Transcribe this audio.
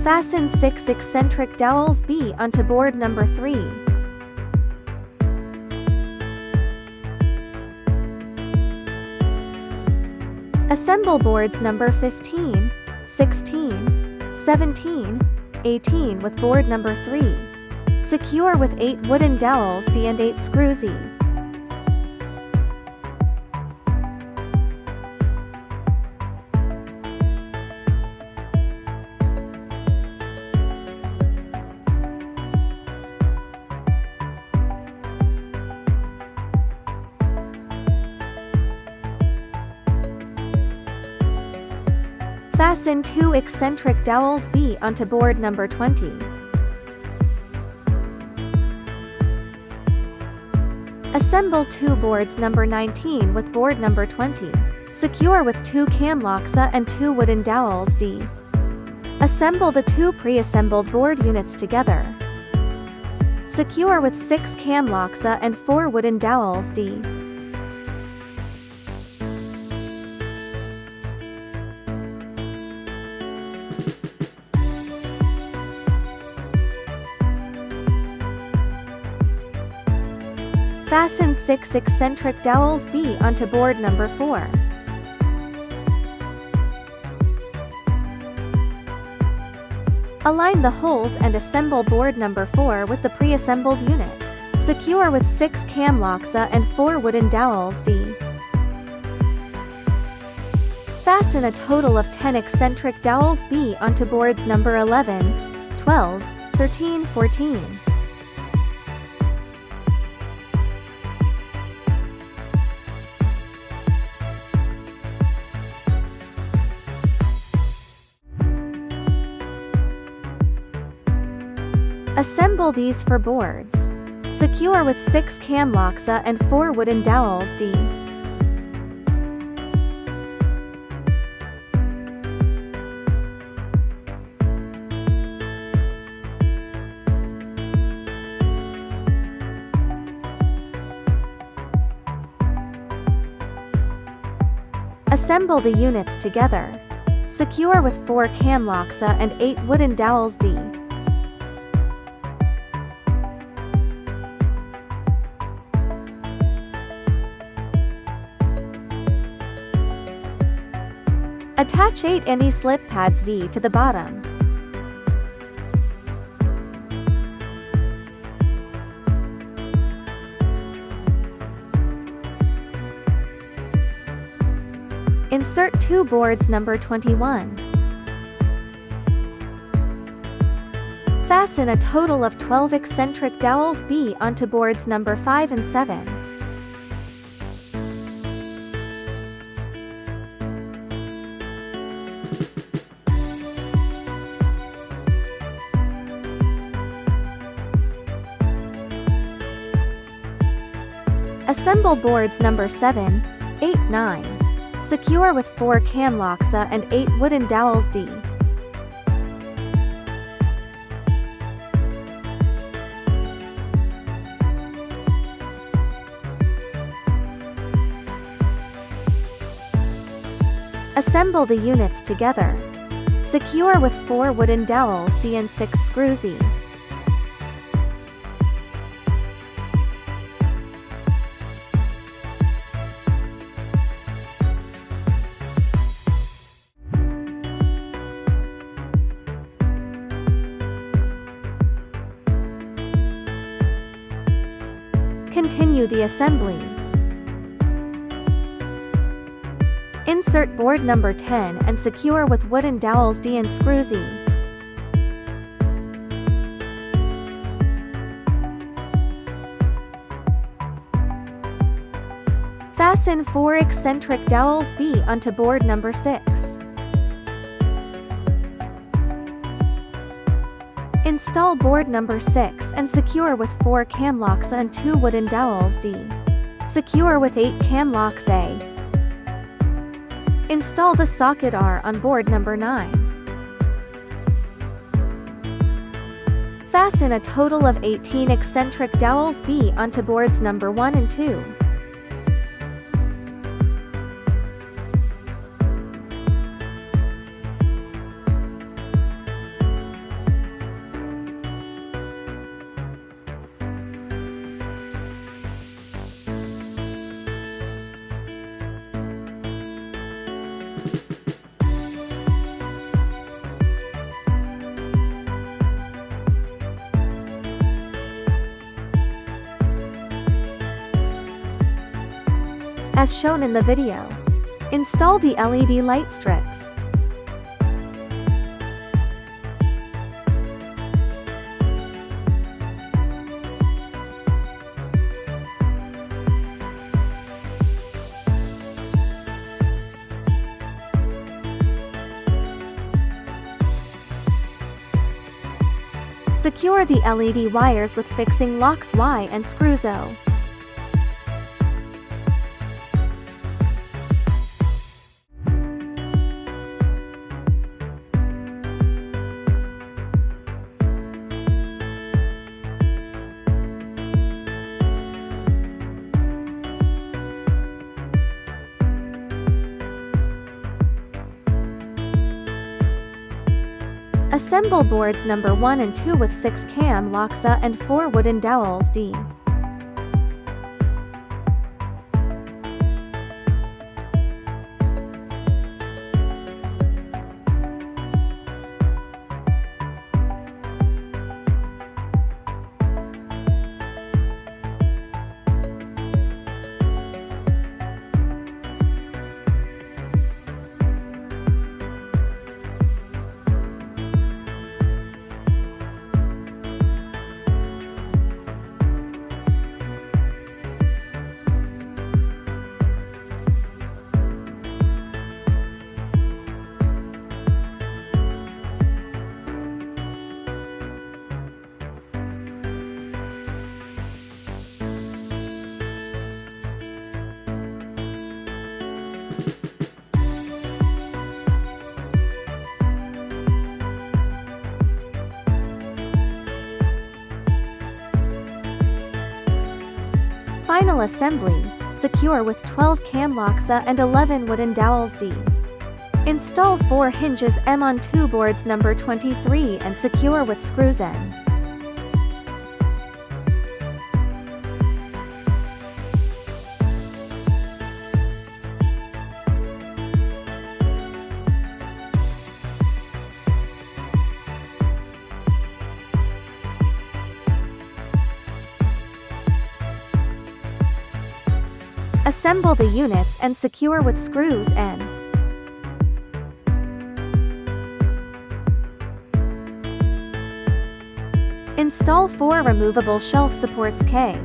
Fasten 6 eccentric dowels B onto board number 3. Assemble boards number 15, 16, 17, 18 with board number 3. Secure with 8 wooden dowels D and 8 screws E. Fasten 2 eccentric dowels B onto board number 20. Assemble 2 boards number 19 with board number 20. Secure with 2 cam locks A and 2 wooden dowels D. Assemble the 2 pre-assembled board units together. Secure with 6 cam locks A and 4 wooden dowels D. Fasten 6 eccentric dowels B onto board number 4. Align the holes and assemble board number 4 with the pre-assembled unit. Secure with 6 cam locks A and 4 wooden dowels D. Fasten a total of 10 eccentric dowels B onto boards number 11, 12, 13, 14. Assemble these 4 boards. Secure with 6 cam locks A and 4 wooden dowels D. Assemble the units together. Secure with 4 cam locks A and 8 wooden dowels D. Attach 8 anti-slip pads V to the bottom. Insert 2 boards number 21. Fasten a total of 12 eccentric dowels B onto boards number 5 and 7. Assemble boards number 7, 8, 9. Secure with 4 cam locks A and 8 wooden dowels D. Assemble the units together. Secure with 4 wooden dowels D and 6 screws E. Continue the assembly. Insert board number 10 and secure with wooden dowels D and screws E. Fasten 4 eccentric dowels B onto board number 6. Install board number 6 and secure with 4 cam locks and 2 wooden dowels D. Secure with 8 cam locks A. Install the socket R on board number 9. Fasten a total of 18 eccentric dowels B onto boards number 1 and 2. as shown in the video. Install the LED light strips. Secure the LED wires with fixing locks Y and screws O. Assemble boards number 1 and 2 with 6 cam locks A and 4 wooden dowels D. Final assembly, secure with 12 cam locks A and 11 wooden dowels D. Install 4 hinges M on 2 boards number 23 and secure with screws N. Assemble the units and secure with screws N. Install 4 removable shelf supports K.